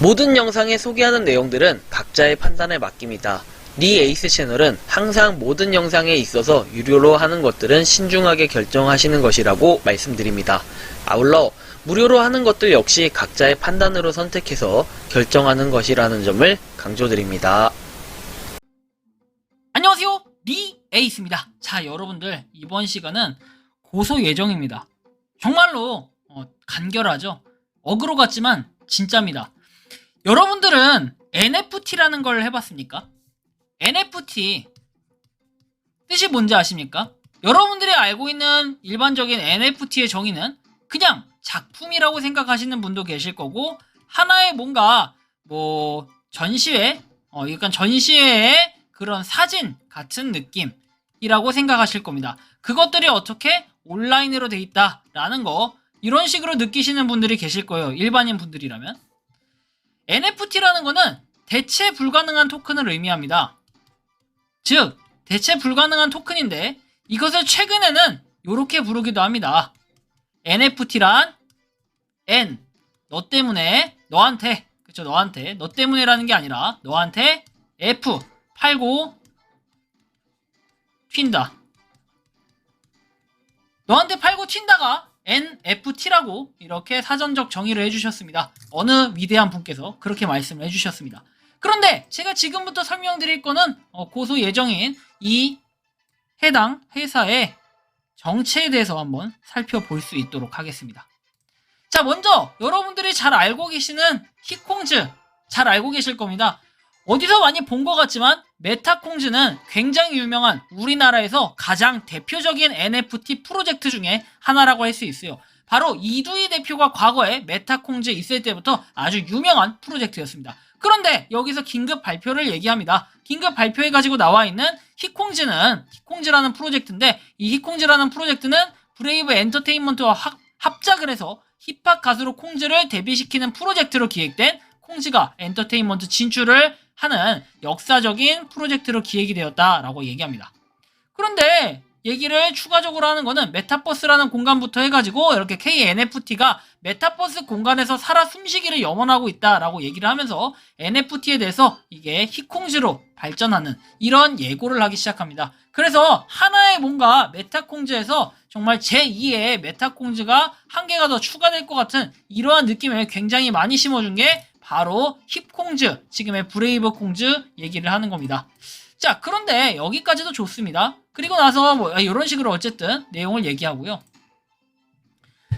모든 영상에 소개하는 내용들은 각자의 판단에 맡깁니다. 니 에이스 채널은 항상 모든 영상에 있어서 유료로 하는 것들은 신중하게 결정하시는 것이라고 말씀드립니다. 아울러 무료로 하는 것들 역시 각자의 판단으로 선택해서 결정하는 것이라는 점을 강조드립니다. 안녕하세요, 니 에이스입니다. 자, 여러분들 이번 시간은 고소 예정입니다. 정말로 간결하죠. 어그로 같지만 진짜입니다. 여러분들은 NFT라는 걸 해봤습니까? NFT 뜻이 뭔지 아십니까? 여러분들이 알고 있는 일반적인 NFT의 정의는 그냥 작품이라고 생각하시는 분도 계실 거고, 하나의 뭔가 전시회, 약간 전시회의 그런 사진 같은 느낌이라고 생각하실 겁니다. 그것들이 어떻게 온라인으로 돼 있다라는 거, 이런 식으로 느끼시는 분들이 계실 거예요. 일반인 분들이라면. NFT라는 거는 대체 불가능한 토큰을 의미합니다. 즉, 대체 불가능한 토큰인데 이것을 최근에는 이렇게 부르기도 합니다. NFT란 N, 너 때문에, 너한테, 그쵸, 너한테, 너 때문에라는 게 아니라 너한테 F, 팔고 튄다. 너한테 팔고 튄다가 NFT라고 이렇게 사전적 정의를 해주셨습니다. 어느 위대한 분께서 그렇게 말씀을 해주셨습니다. 그런데 제가 지금부터 설명드릴 거는 고소 예정인 이 해당 회사의 정체에 대해서 한번 살펴볼 수 있도록 하겠습니다. 자, 먼저 여러분들이 잘 알고 계시는 히콩즈, 잘 알고 계실 겁니다. 어디서 많이 본 것 같지만 메타콩즈는 굉장히 유명한 우리나라에서 가장 대표적인 NFT 프로젝트 중에 하나라고 할 수 있어요. 바로 이두희 대표가 과거에 메타콩즈 있을 때부터 아주 유명한 프로젝트였습니다. 그런데 여기서 긴급 발표를 얘기합니다. 긴급 발표해가지고 나와 있는 히콩즈라는 프로젝트인데, 이 히콩즈라는 프로젝트는 브레이브 엔터테인먼트와 합작을 해서 힙합 가수로 콩즈를 데뷔시키는 프로젝트로 기획된, 콩즈가 엔터테인먼트 진출을 하는 역사적인 프로젝트로 기획이 되었다라고 얘기합니다. 그런데 얘기를 추가적으로 하는 거는 메타버스라는 공간부터 해가지고 이렇게 KNFT가 메타버스 공간에서 살아 숨쉬기를 염원하고 있다라고 얘기를 하면서 NFT에 대해서 이게 히콩즈로 발전하는 이런 예고를 하기 시작합니다. 그래서 하나의 뭔가 메타콩즈에서 정말 제2의 메타콩즈가 한 개가 더 추가될 것 같은 이러한 느낌을 굉장히 많이 심어준 게 바로 힙콩즈, 지금의 브레이브 콩즈 얘기를 하는 겁니다. 자, 그런데 여기까지도 좋습니다. 그리고 나서 이런 식으로 어쨌든 내용을 얘기하고요.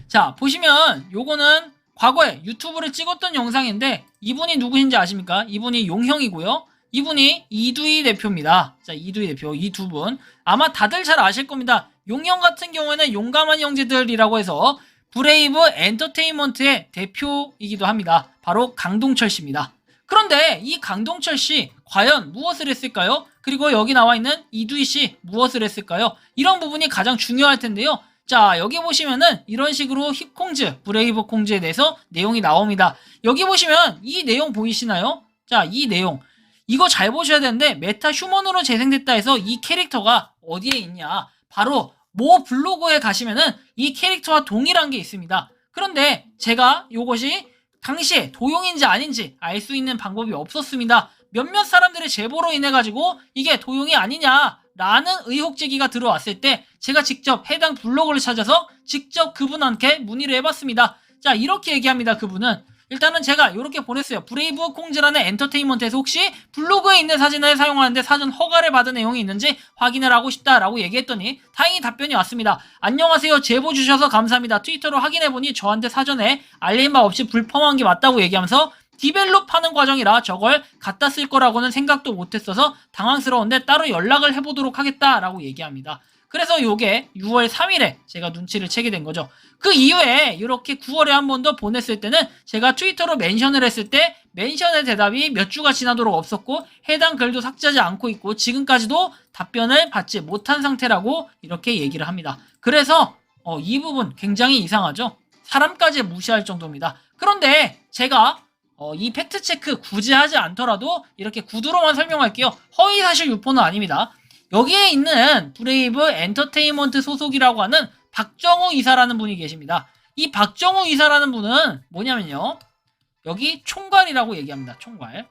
자, 보시면 요거는 과거에 유튜브를 찍었던 영상인데, 이분이 누구신지 아십니까? 이분이 용형이고요. 이분이 이두희 대표입니다. 자, 이두희 대표, 이 두 분 아마 다들 잘 아실 겁니다. 용형 같은 경우에는 용감한 형제들이라고 해서 브레이브 엔터테인먼트의 대표이기도 합니다. 바로 강동철 씨입니다. 그런데 이 강동철 씨 과연 무엇을 했을까요? 그리고 여기 나와 있는 이두희 씨 무엇을 했을까요? 이런 부분이 가장 중요할 텐데요. 자, 여기 보시면은 이런 식으로 힙콩즈, 브레이브 콩즈에 대해서 내용이 나옵니다. 여기 보시면 이 내용 보이시나요? 자, 이 내용. 이거 잘 보셔야 되는데, 메타 휴먼으로 재생됐다 해서 이 캐릭터가 어디에 있냐? 바로 모 블로그에 가시면은 이 캐릭터와 동일한 게 있습니다. 그런데 제가 이것이 당시에 도용인지 아닌지 알 수 있는 방법이 없었습니다. 몇몇 사람들의 제보로 인해 가지고 이게 도용이 아니냐라는 의혹 제기가 들어왔을 때 제가 직접 해당 블로그를 찾아서 직접 그분한테 문의를 해봤습니다. 자, 이렇게 얘기합니다. 그분은 일단은 제가 이렇게 보냈어요. 브레이브 콩즈라는 엔터테인먼트에서 혹시 블로그에 있는 사진을 사용하는데 사전 허가를 받은 내용이 있는지 확인을 하고 싶다라고 얘기했더니 다행히 답변이 왔습니다. 안녕하세요. 제보 주셔서 감사합니다. 트위터로 확인해보니 저한테 사전에 알림 바 없이 불펌한 게 맞다고 얘기하면서 디벨롭하는 과정이라 저걸 갖다 쓸 거라고는 생각도 못했어서 당황스러운데 따로 연락을 해보도록 하겠다라고 얘기합니다. 그래서 요게 6월 3일에 제가 눈치를 채게 된 거죠. 그 이후에 이렇게 9월에 한 번 더 보냈을 때는 제가 트위터로 멘션을 했을 때 멘션의 대답이 몇 주가 지나도록 없었고 해당 글도 삭제하지 않고 있고 지금까지도 답변을 받지 못한 상태라고 이렇게 얘기를 합니다. 그래서 이 부분 굉장히 이상하죠. 사람까지 무시할 정도입니다. 그런데 제가 이 팩트체크 굳이 하지 않더라도 이렇게 구두로만 설명할게요. 허위사실 유포는 아닙니다. 여기에 있는 브레이브 엔터테인먼트 소속이라고 하는 박정우 이사라는 분이 계십니다. 이 박정우 이사라는 분은 뭐냐면요, 여기 총괄이라고 얘기합니다. 총괄.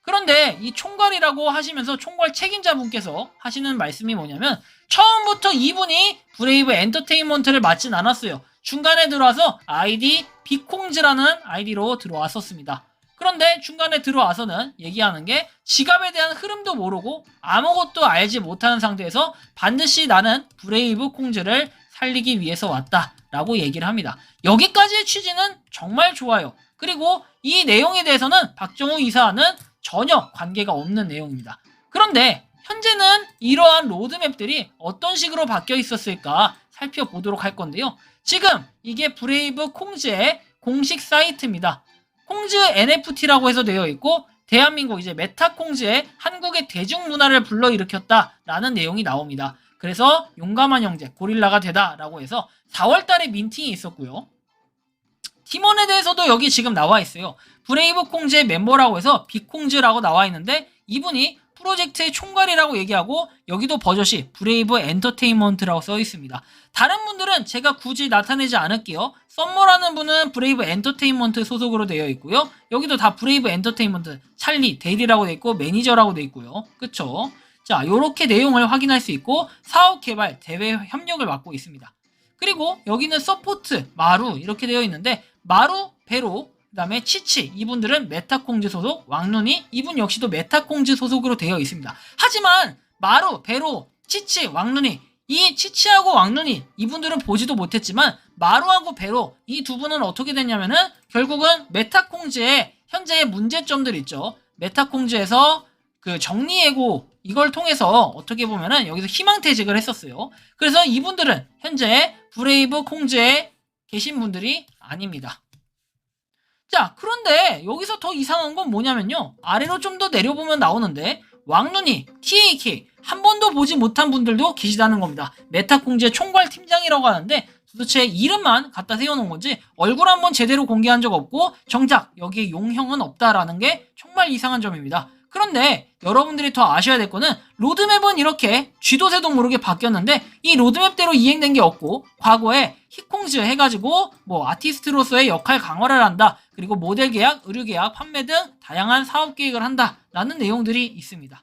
그런데 이 총괄이라고 하시면서 총괄 책임자분께서 하시는 말씀이 뭐냐면 처음부터 이분이 브레이브 엔터테인먼트를 맡진 않았어요. 중간에 들어와서 아이디 비콩즈라는 아이디로 들어왔었습니다. 그런데 중간에 들어와서는 얘기하는 게 지갑에 대한 흐름도 모르고 아무것도 알지 못하는 상태에서 반드시 나는 브레이브 콩즈를 살리기 위해서 왔다 라고 얘기를 합니다. 여기까지의 취지는 정말 좋아요. 그리고 이 내용에 대해서는 박정우 이사와는 전혀 관계가 없는 내용입니다. 그런데 현재는 이러한 로드맵들이 어떤 식으로 바뀌어 있었을까 살펴보도록 할 건데요. 지금 이게 브레이브 콩즈의 공식 사이트입니다. 콩즈 NFT라고 해서 되어 있고 대한민국 이제 메타콩즈의 한국의 대중문화를 불러일으켰다라는 내용이 나옵니다. 그래서 용감한 형제 고릴라가 되다라고 해서 4월달에 민팅이 있었고요. 팀원에 대해서도 여기 지금 나와 있어요. 브레이브 콩즈의 멤버라고 해서 비콩즈라고 나와 있는데 이분이 프로젝트의 총괄이라고 얘기하고 여기도 버젓이 브레이브 엔터테인먼트라고 써 있습니다. 다른 분들은 제가 굳이 나타내지 않을게요. 썸머라는 분은 브레이브 엔터테인먼트 소속으로 되어 있고요. 여기도 다 브레이브 엔터테인먼트 찰리, 데일이라고 되어 있고 매니저라고 되어 있고요. 그쵸? 자, 요렇게 내용을 확인할 수 있고 사업 개발, 대외 협력을 맡고 있습니다. 그리고 여기는 서포트, 마루 이렇게 되어 있는데 마루, 베로, 그 다음에 치치 이분들은 메타콩즈 소속, 왕눈이 이분 역시도 메타콩즈 소속으로 되어 있습니다. 하지만 마루, 베로, 치치, 왕눈이 이 치치하고 왕눈이 이분들은 보지도 못했지만 마루하고 베로 이 두 분은 어떻게 됐냐면은 결국은 메타콩즈의 현재의 문제점들 있죠. 메타콩즈에서 그 정리해고 이걸 통해서 어떻게 보면은 여기서 희망퇴직을 했었어요. 그래서 이분들은 현재 브레이브 콩즈에 계신 분들이 아닙니다. 자, 그런데 여기서 더 이상한 건 뭐냐면요. 아래로 좀 더 내려보면 나오는데 왕눈이, TAK 한 번도 보지 못한 분들도 계시다는 겁니다. 메타콩즈의 총괄 팀장이라고 하는데 도대체 이름만 갖다 세워놓은 건지 얼굴 한번 제대로 공개한 적 없고 정작 여기에 용형은 없다라는 게 정말 이상한 점입니다. 그런데 여러분들이 더 아셔야 될 거는 로드맵은 이렇게 쥐도 새도 모르게 바뀌었는데 이 로드맵대로 이행된 게 없고 과거에 히콩즈 해가지고 뭐 아티스트로서의 역할 강화를 한다. 그리고 모델 계약, 의류 계약, 판매 등 다양한 사업 계획을 한다. 라는 내용들이 있습니다.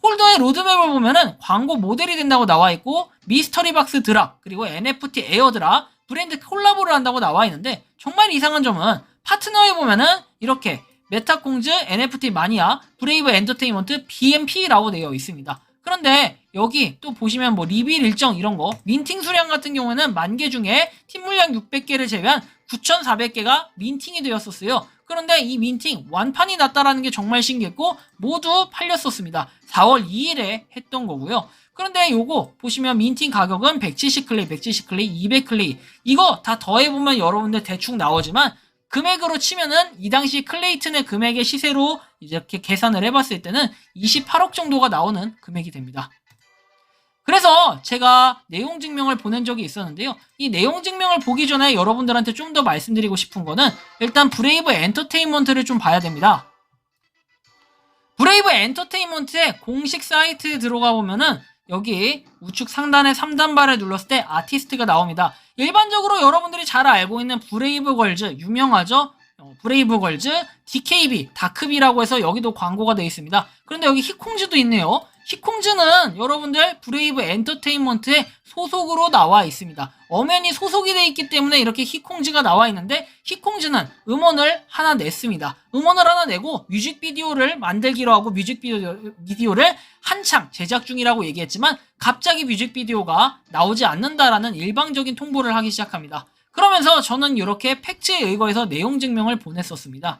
홀더의 로드맵을 보면은 광고 모델이 된다고 나와 있고 미스터리 박스 드랍, 그리고 NFT 에어드랍, 브랜드 콜라보를 한다고 나와 있는데 정말 이상한 점은 파트너에 보면은 이렇게 메타콩즈, NFT 마니아, 브레이브 엔터테인먼트, BMP라고 되어 있습니다. 그런데 여기 또 보시면 뭐 리빌 일정 이런 거 민팅 수량 같은 경우에는 10,000개 중에 팀 물량 600개를 제외한 9,400개가 민팅이 되었었어요. 그런데 이 민팅 완판이 났다라는 게 정말 신기했고 모두 팔렸었습니다. 4월 2일에 했던 거고요. 그런데 요거 보시면 민팅 가격은 170클레이, 170클레이, 200클레이 이거 다 더해보면 여러분들 대충 나오지만 금액으로 치면은 이 당시 클레이튼의 금액의 시세로 이렇게 계산을 해봤을 때는 28억 정도가 나오는 금액이 됩니다. 그래서 제가 내용 증명을 보낸 적이 있었는데요. 이 내용 증명을 보기 전에 여러분들한테 좀 더 말씀드리고 싶은 거는 일단 브레이브 엔터테인먼트를 좀 봐야 됩니다. 브레이브 엔터테인먼트의 공식 사이트에 들어가 보면은 여기 우측 상단에 3단바를 눌렀을 때 아티스트가 나옵니다. 일반적으로 여러분들이 잘 알고 있는 브레이브걸즈 유명하죠? 브레이브걸즈, DKB, 다크비라고 해서 여기도 광고가 되어 있습니다. 그런데 여기 히콩즈도 있네요. 히콩즈는 여러분들 브레이브 엔터테인먼트의 소속으로 나와 있습니다. 엄연히 소속이 되어 있기 때문에 이렇게 히콩즈가 나와 있는데 히콩즈는 음원을 하나 냈습니다. 음원을 하나 내고 뮤직비디오를 만들기로 하고 뮤직비디오를 한창 제작 중이라고 얘기했지만 갑자기 뮤직비디오가 나오지 않는다라는 일방적인 통보를 하기 시작합니다. 그러면서 저는 이렇게 팩트에 의거해서 내용 증명을 보냈었습니다.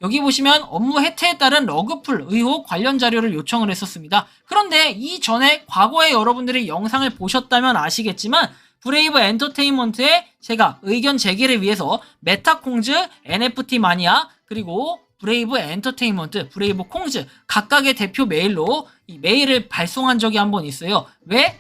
여기 보시면 업무 해태에 따른 러그풀 의혹 관련 자료를 요청을 했었습니다. 그런데 이전에 과거에 여러분들이 영상을 보셨다면 아시겠지만 브레이브 엔터테인먼트에 제가 의견 제기를 위해서 메타콩즈, NFT 마니아, 그리고 브레이브 엔터테인먼트, 브레이브 콩즈 각각의 대표 메일로 이 메일을 발송한 적이 한 번 있어요. 왜?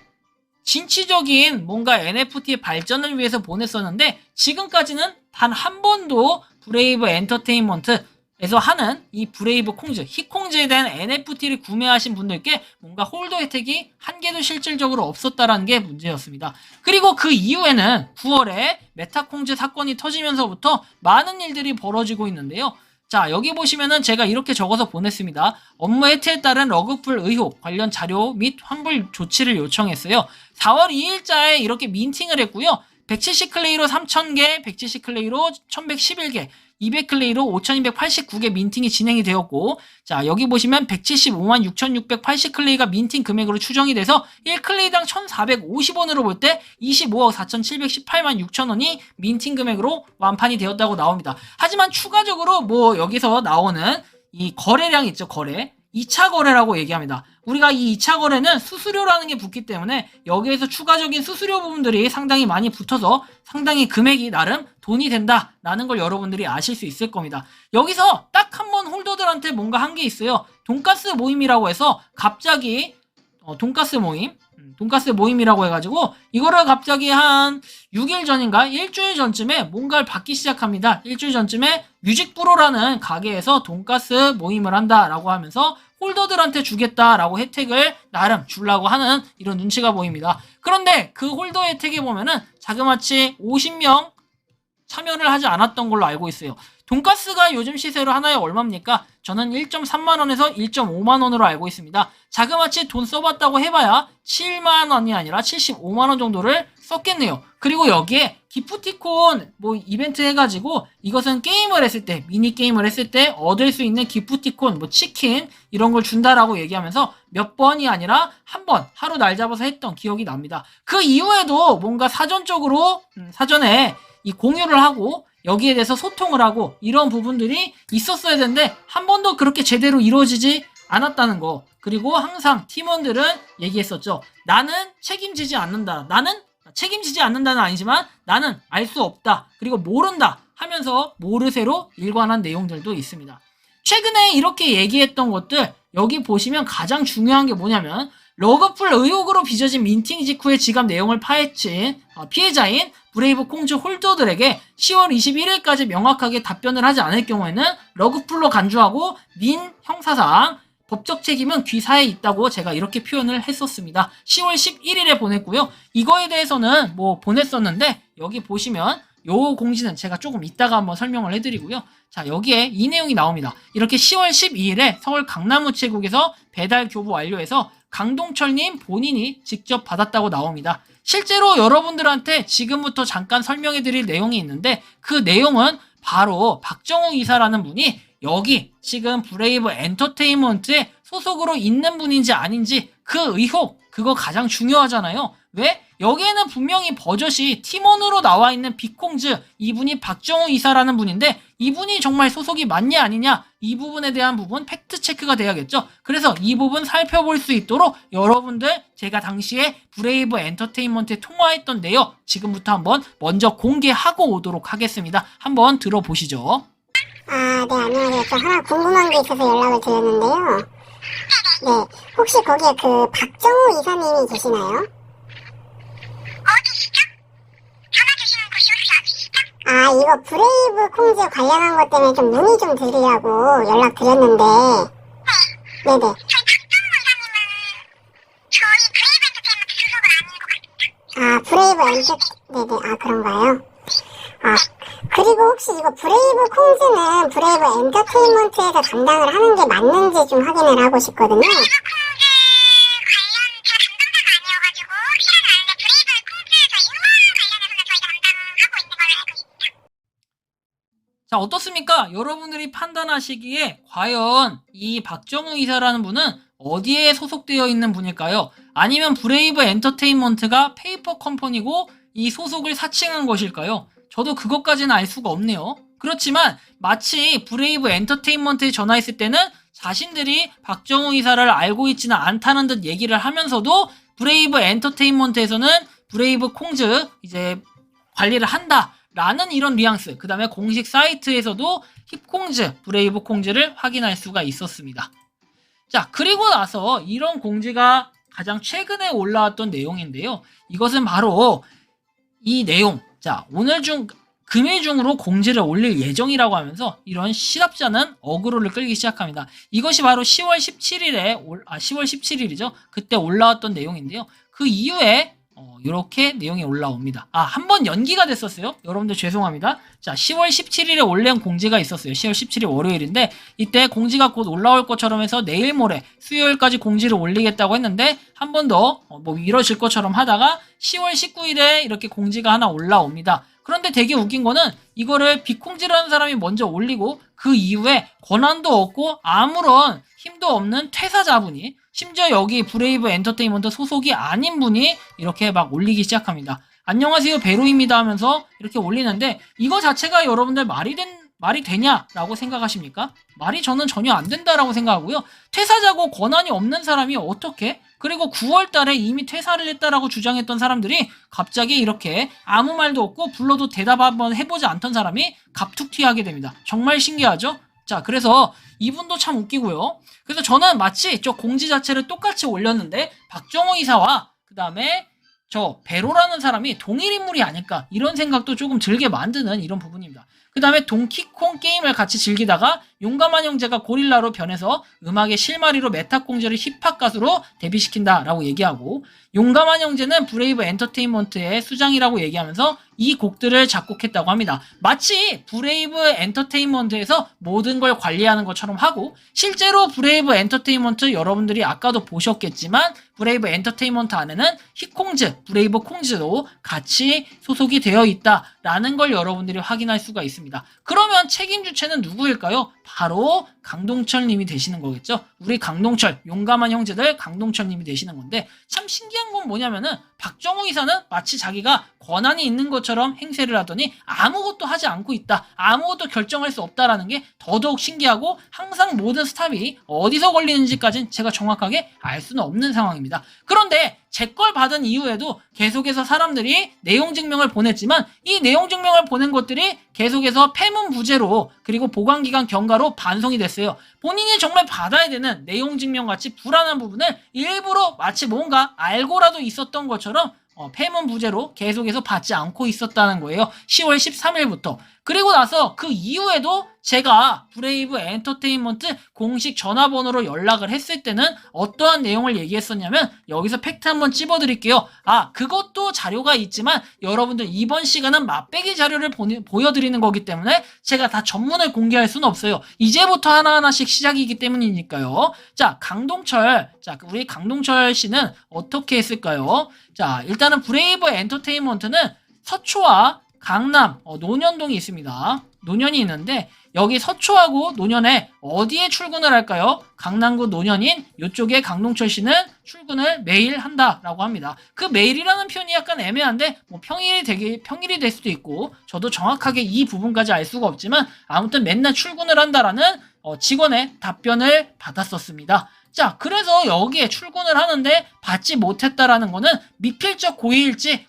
진취적인 뭔가 NFT의 발전을 위해서 보냈었는데 지금까지는 단 한 번도 브레이브 엔터테인먼트 에서 하는 이 브레이브 콩즈, 히콩즈에 대한 NFT를 구매하신 분들께 뭔가 홀더 혜택이 한 개도 실질적으로 없었다라는 게 문제였습니다. 그리고 그 이후에는 9월에 메타콩즈 사건이 터지면서부터 많은 일들이 벌어지고 있는데요. 자, 여기 보시면은 제가 이렇게 적어서 보냈습니다. 업무 해태에 따른 러그풀 의혹 관련 자료 및 환불 조치를 요청했어요. 4월 2일자에 이렇게 민팅을 했고요. 170 클레이로 3,000개, 170 클레이로 1,111개, 200 클레이로 5,289개 민팅이 진행이 되었고, 자, 여기 보시면 175만 6,680 클레이가 민팅 금액으로 추정이 돼서 1클레이당 1,450원으로 볼 때 25억 4,718만 6천원이 민팅 금액으로 완판이 되었다고 나옵니다. 하지만 추가적으로 뭐 여기서 나오는 이 거래량 있죠, 거래. 2차 거래라고 얘기합니다. 우리가 이 2차 거래는 수수료라는 게 붙기 때문에 여기에서 추가적인 수수료 부분들이 상당히 많이 붙어서 상당히 금액이 나름 돈이 된다라는 걸 여러분들이 아실 수 있을 겁니다. 여기서 딱 한 번 홀더들한테 뭔가 한 게 있어요. 돈가스 모임이라고 해서 갑자기 돈가스 모임이라고 해가지고 이거를 갑자기 한 6일 전인가 일주일 전쯤에 뭔가를 받기 시작합니다. 일주일 전쯤에 뮤직브로라는 가게에서 돈가스 모임을 한다라고 하면서 홀더들한테 주겠다라고 혜택을 나름 주려고 하는 이런 눈치가 보입니다. 그런데 그 홀더 혜택에 보면은 자그마치 50명 참여를 하지 않았던 걸로 알고 있어요. 돈가스가 요즘 시세로 하나에 얼마입니까? 저는 1.3만원에서 1.5만원으로 알고 있습니다. 자그마치 돈 써봤다고 해봐야 7만원이 아니라 75만원 정도를 썼겠네요. 그리고 여기에 기프티콘 뭐 이벤트 해가지고 이것은 게임을 했을 때, 미니게임을 했을 때 얻을 수 있는 기프티콘, 뭐 치킨 이런 걸 준다라고 얘기하면서 몇 번이 아니라 한 번 하루 날 잡아서 했던 기억이 납니다. 그 이후에도 뭔가 사전적으로 사전에 이 공유를 하고 여기에 대해서 소통을 하고 이런 부분들이 있었어야 되는데 한 번도 그렇게 제대로 이루어지지 않았다는 거. 그리고 항상 팀원들은 얘기했었죠. 나는 책임지지 않는다. 나는 책임지지 않는다는 아니지만 나는 알 수 없다. 그리고 모른다 하면서 모르쇠로 일관한 내용들도 있습니다. 최근에 이렇게 얘기했던 것들 여기 보시면 가장 중요한 게 뭐냐면 러그풀 의혹으로 빚어진 민팅 직후의 지갑 내용을 파헤친 피해자인 브레이브 콩즈 홀더들에게 10월 21일까지 명확하게 답변을 하지 않을 경우에는 러그풀로 간주하고 민 형사상 법적 책임은 귀사에 있다고 제가 이렇게 표현을 했었습니다. 10월 11일에 보냈고요. 이거에 대해서는 뭐 보냈었는데 여기 보시면 요 공지는 제가 조금 이따가 한번 설명을 해드리고요. 자, 여기에 이 내용이 나옵니다. 이렇게 10월 12일에 서울 강남우체국에서 배달 교부 완료해서 강동철님 본인이 직접 받았다고 나옵니다. 실제로 여러분들한테 지금부터 잠깐 설명해드릴 내용이 있는데 그 내용은 바로 박정우 이사라는 분이 여기 지금 브레이브 엔터테인먼트에 소속으로 있는 분인지 아닌지 그 의혹 그거 가장 중요하잖아요. 왜? 여기에는 분명히 버젓이 팀원으로 나와 있는 빅콩즈 이분이 박정우 이사라는 분인데 이분이 정말 소속이 맞냐 아니냐 이 부분에 대한 부분 팩트 체크가 돼야겠죠. 그래서 이 부분 살펴볼 수 있도록 여러분들 제가 당시에 브레이브 엔터테인먼트에 통화했던 내용 지금부터 한번 먼저 공개하고 오도록 하겠습니다. 한번 들어보시죠. 네, 안녕하세요. 저 하나 궁금한 게 있어서 연락을 드렸는데요. 네, 혹시 거기에 그 박정우 이사님이 계시나요? 어디시죠? 전화 주시는 곳이 혹시 어디시죠? 이거 브레이브 콩즈 관련한 것 때문에 좀 문의 좀 드리려고 연락드렸는데. 네네. 저희 박정우 이사님은 저희 브레이브 엔터테인먼트 소속은 아닌 것 같아요. 브레이브 엔터, 네네. 그런가요? 그리고 혹시 이거 브레이브 콩즈는 브레이브 엔터테인먼트에서 담당을 하는 게 맞는지 좀 확인을 하고 싶거든요. 브레이브 콩즈 관련 제가 담당자가 아니어가지고 확실하지 않은데 브레이브 콩즈에서 인물 관련해서는 저희가 담당하고 있는 걸로 알고 있습니다. 자, 어떻습니까? 여러분들이 판단하시기에 과연 이 박정우 이사라는 분은 어디에 소속되어 있는 분일까요? 아니면 브레이브 엔터테인먼트가 페이퍼 컴퍼니고 이 소속을 사칭한 것일까요? 저도 그것까지는 알 수가 없네요. 그렇지만 마치 브레이브 엔터테인먼트에 전화했을 때는 자신들이 박정우 이사를 알고 있지는 않다는 듯 얘기를 하면서도 브레이브 엔터테인먼트에서는 브레이브 콩즈 이제 관리를 한다라는 이런 뉘앙스. 그 다음에 공식 사이트에서도 힙콩즈, 브레이브 콩즈를 확인할 수가 있었습니다. 자, 그리고 나서 이런 공지가 가장 최근에 올라왔던 내용인데요. 이것은 바로 이 내용. 자, 오늘 중 금일 중으로 공지를 올릴 예정이라고 하면서 이런 시답지 않은 어그로를 끌기 시작합니다. 이것이 바로 10월 17일이죠. 그때 올라왔던 내용인데요. 그 이후에 이렇게 내용이 올라옵니다. 한 번 연기가 됐었어요. 여러분들 죄송합니다. 자, 10월 17일에 올린 공지가 있었어요. 10월 17일 월요일인데 이때 공지가 곧 올라올 것처럼 해서 내일 모레 수요일까지 공지를 올리겠다고 했는데 한 번 더 미뤄질 것처럼 하다가 10월 19일에 이렇게 공지가 하나 올라옵니다. 그런데 되게 웃긴 거는 이거를 빅콩지라는 사람이 먼저 올리고 그 이후에 권한도 없고 아무런 힘도 없는 퇴사자분이 심지어 여기 브레이브 엔터테인먼트 소속이 아닌 분이 이렇게 막 올리기 시작합니다. 안녕하세요 베로입니다 하면서 이렇게 올리는데 이거 자체가 여러분들 말이 되냐라고 생각하십니까? 말이 저는 전혀 안 된다라고 생각하고요. 퇴사자고 권한이 없는 사람이 어떻게? 그리고 9월 달에 이미 퇴사를 했다라고 주장했던 사람들이 갑자기 이렇게 아무 말도 없고 불러도 대답 한번 해보지 않던 사람이 갑툭튀하게 됩니다. 정말 신기하죠? 자, 그래서 이분도 참 웃기고요. 그래서 저는 마치 저 공지 자체를 똑같이 올렸는데 박정호 이사와 그 다음에 저 베로라는 사람이 동일 인물이 아닐까 이런 생각도 조금 들게 만드는 이런 부분입니다. 그 다음에 동키콩 게임을 같이 즐기다가 용감한 형제가 고릴라로 변해서 음악의 실마리로 메타공주를 힙합 가수로 데뷔시킨다라고 얘기하고 용감한 형제는 브레이브 엔터테인먼트의 수장이라고 얘기하면서 이 곡들을 작곡했다고 합니다. 마치 브레이브 엔터테인먼트에서 모든 걸 관리하는 것처럼 하고 실제로 브레이브 엔터테인먼트 여러분들이 아까도 보셨겠지만 브레이브 엔터테인먼트 안에는 히콩즈, 브레이브 콩즈도 같이 소속이 되어 있다라는 걸 여러분들이 확인할 수가 있습니다. 그러면 책임 주체는 누구일까요? 바로 강동철 님이 되시는 거겠죠. 우리 강동철, 용감한 형제들 강동철 님이 되시는 건데 참 신기한 건 뭐냐면은 박정호 이사는 마치 자기가 권한이 있는 것처럼 행세를 하더니 아무것도 하지 않고 있다. 아무것도 결정할 수 없다라는 게 더더욱 신기하고 항상 모든 스탑이 어디서 걸리는지까지는 제가 정확하게 알 수는 없는 상황입니다. 그런데 제 걸 받은 이후에도 계속해서 사람들이 내용 증명을 보냈지만 이 내용 증명을 보낸 것들이 계속해서 폐문 부재로 그리고 보관기간 경과로 반송이 됐어요. 본인이 정말 받아야 되는 내용 증명 같이 불안한 부분을 일부러 마치 뭔가 알고라도 있었던 것처럼 폐문 부재로 계속해서 받지 않고 있었다는 거예요. 10월 13일부터. 그리고 나서 그 이후에도 제가 브레이브 엔터테인먼트 공식 전화번호로 연락을 했을 때는 어떠한 내용을 얘기했었냐면 여기서 팩트 한번 찝어드릴게요. 그것도 자료가 있지만 여러분들 이번 시간은 맛배기 자료를 보여드리는 거기 때문에 제가 다 전문을 공개할 수는 없어요. 이제부터 하나하나씩 시작이기 때문이니까요. 자, 우리 강동철 씨는 어떻게 했을까요? 자, 일단은 브레이브 엔터테인먼트는 서초와 강남, 논현동이 있습니다. 논현이 있는데 여기 서초하고 논현에 어디에 출근을 할까요? 강남구 논현인 이쪽에 강동철 씨는 출근을 매일 한다라고 합니다. 그 매일이라는 표현이 약간 애매한데 평일이 될 수도 있고 저도 정확하게 이 부분까지 알 수가 없지만 아무튼 맨날 출근을 한다라는 직원의 답변을 받았었습니다. 자, 그래서 여기에 출근을 하는데 받지 못했다라는 거는 미필적 고의일지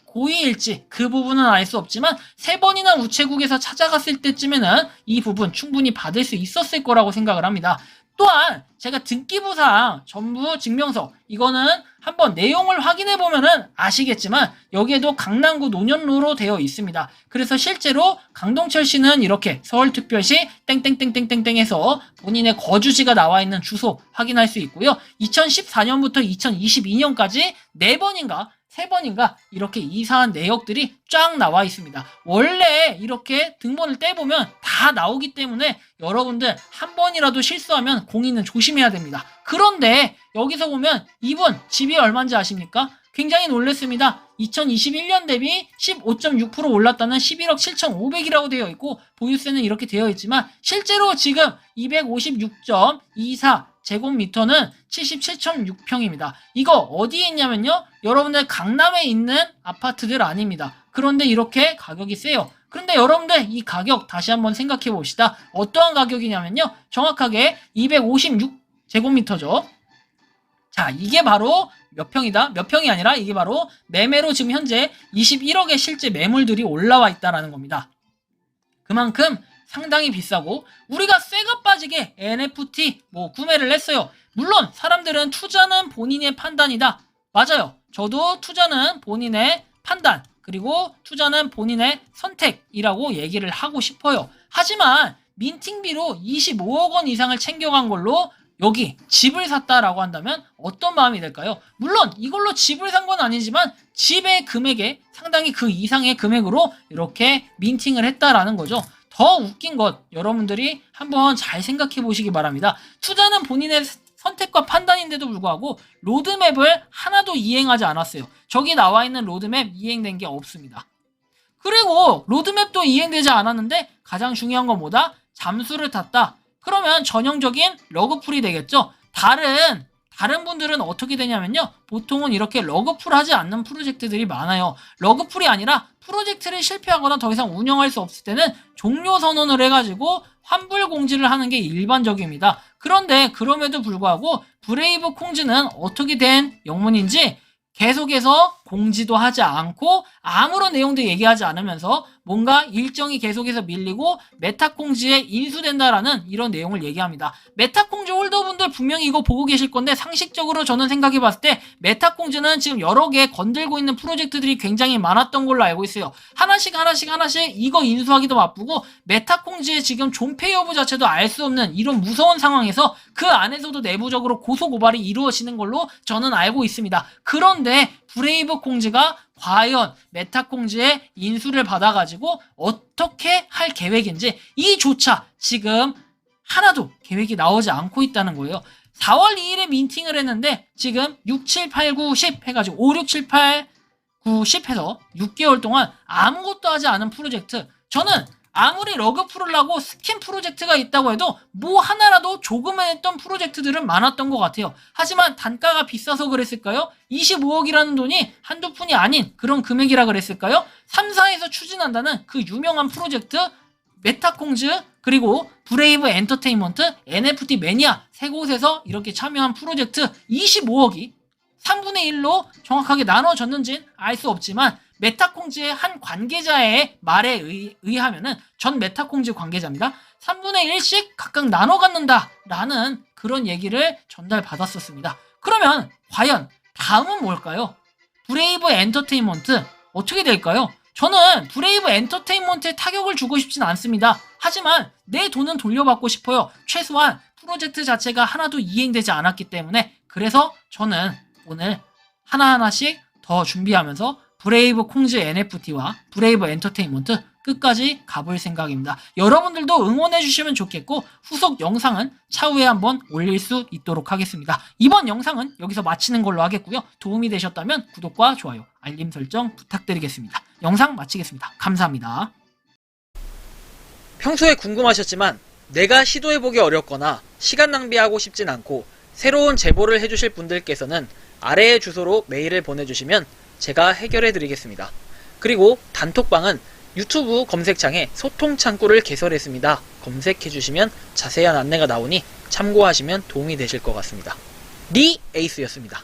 그 부분은 알 수 없지만 3번이나 우체국에서 찾아갔을 때쯤에는 이 부분 충분히 받을 수 있었을 거라고 생각을 합니다. 또한 제가 등기부상 전부 증명서 이거는 한번 내용을 확인해 보면은 아시겠지만 여기에도 강남구 논현로로 되어 있습니다. 그래서 실제로 강동철 씨는 이렇게 서울특별시 땡땡땡땡땡땡에서 본인의 거주지가 나와 있는 주소 확인할 수 있고요. 2014년부터 2022년까지 3번인가 이렇게 이사한 내역들이 쫙 나와 있습니다. 원래 이렇게 등본을 떼보면 다 나오기 때문에 여러분들 한 번이라도 실수하면 공인은 조심해야 됩니다. 그런데 여기서 보면 이분 집이 얼마인지 아십니까? 굉장히 놀랐습니다. 2021년 대비 15.6% 올랐다는 11억 7,500이라고 되어 있고 보유세는 이렇게 되어 있지만 실제로 지금 256.24 제곱미터는 77.6평입니다. 이거 어디에 있냐면요. 여러분들 강남에 있는 아파트들 아닙니다. 그런데 이렇게 가격이 세요. 그런데 여러분들 이 가격 다시 한번 생각해 봅시다. 어떠한 가격이냐면요. 정확하게 256제곱미터죠. 자, 이게 바로 몇 평이다? 몇 평이 아니라 이게 바로 매매로 지금 현재 21억의 실제 매물들이 올라와 있다라는 겁니다. 그만큼 상당히 비싸고 우리가 쇠가 빠지게 NFT 구매를 했어요. 물론 사람들은 투자는 본인의 판단이다. 맞아요. 저도 투자는 본인의 판단 그리고 투자는 본인의 선택이라고 얘기를 하고 싶어요. 하지만 민팅비로 25억 원 이상을 챙겨간 걸로 여기 집을 샀다라고 한다면 어떤 마음이 될까요? 물론 이걸로 집을 산 건 아니지만 집의 금액에 상당히 그 이상의 금액으로 이렇게 민팅을 했다라는 거죠. 더 웃긴 것 여러분들이 한번 잘 생각해 보시기 바랍니다. 투자는 본인의 선택과 판단인데도 불구하고 로드맵을 하나도 이행하지 않았어요. 저기 나와 있는 로드맵 이행된 게 없습니다. 그리고 로드맵도 이행되지 않았는데 가장 중요한 건 뭐다? 잠수를 탔다. 그러면 전형적인 러그풀이 되겠죠. 다른 분들은 어떻게 되냐면요. 보통은 이렇게 러그풀 하지 않는 프로젝트들이 많아요. 러그풀이 아니라 프로젝트를 실패하거나 더 이상 운영할 수 없을 때는 종료 선언을 해가지고 환불 공지를 하는 게 일반적입니다. 그런데 그럼에도 불구하고 브레이브 콩즈는 어떻게 된 영문인지 계속해서 공지도 하지 않고 아무런 내용도 얘기하지 않으면서 뭔가 일정이 계속해서 밀리고 메타콩즈에 인수된다라는 이런 내용을 얘기합니다. 메타콩즈 홀더분들 분명히 이거 보고 계실 건데 상식적으로 저는 생각해 봤을 때 메타콩즈는 지금 여러 개 건들고 있는 프로젝트들이 굉장히 많았던 걸로 알고 있어요. 하나씩 이거 인수하기도 바쁘고 메타콩즈의 지금 존폐 여부 자체도 알 수 없는 이런 무서운 상황에서 그 안에서도 내부적으로 고소고발이 이루어지는 걸로 저는 알고 있습니다. 그런데 브레이브 콩즈가 과연 메타콩즈의 인수를 받아가지고 어떻게 할 계획인지 이조차 지금 하나도 계획이 나오지 않고 있다는 거예요. 4월 2일에 민팅을 했는데 지금 6, 7, 8, 9, 10 해가지고 5, 6, 7, 8, 9, 10 해서 6개월 동안 아무것도 하지 않은 프로젝트. 저는 아무리 러그풀을 하고 스킨 프로젝트가 있다고 해도 뭐 하나라도 조금은 했던 프로젝트들은 많았던 것 같아요. 하지만 단가가 비싸서 그랬을까요? 25억이라는 돈이 한두 푼이 아닌 그런 금액이라 그랬을까요? 3사에서 추진한다는 그 유명한 프로젝트 메타콩즈 그리고 브레이브 엔터테인먼트, NFT 매니아 세 곳에서 이렇게 참여한 프로젝트 25억이 3분의 1로 정확하게 나눠졌는지는 알 수 없지만 메타콩즈의 한 관계자의 말에 의하면은 전 메타콩즈 관계자입니다. 3분의 1씩 각각 나눠 갖는다라는 그런 얘기를 전달받았었습니다. 그러면 과연 다음은 뭘까요? 브레이브 엔터테인먼트 어떻게 될까요? 저는 브레이브 엔터테인먼트에 타격을 주고 싶진 않습니다. 하지만 내 돈은 돌려받고 싶어요. 최소한 프로젝트 자체가 하나도 이행되지 않았기 때문에 그래서 저는 오늘 하나하나씩 더 준비하면서 브레이브 콩즈 NFT와 브레이브 엔터테인먼트 끝까지 가볼 생각입니다. 여러분들도 응원해주시면 좋겠고 후속 영상은 차후에 한번 올릴 수 있도록 하겠습니다. 이번 영상은 여기서 마치는 걸로 하겠고요. 도움이 되셨다면 구독과 좋아요, 알림 설정 부탁드리겠습니다. 영상 마치겠습니다. 감사합니다. 평소에 궁금하셨지만 내가 시도해보기 어렵거나 시간 낭비하고 싶진 않고 새로운 제보를 해주실 분들께서는 아래의 주소로 메일을 보내주시면 제가 해결해 드리겠습니다. 그리고 단톡방은 유튜브 검색창에 소통 창구를 개설했습니다. 검색해 주시면 자세한 안내가 나오니 참고하시면 도움이 되실 것 같습니다. 리 에이스였습니다.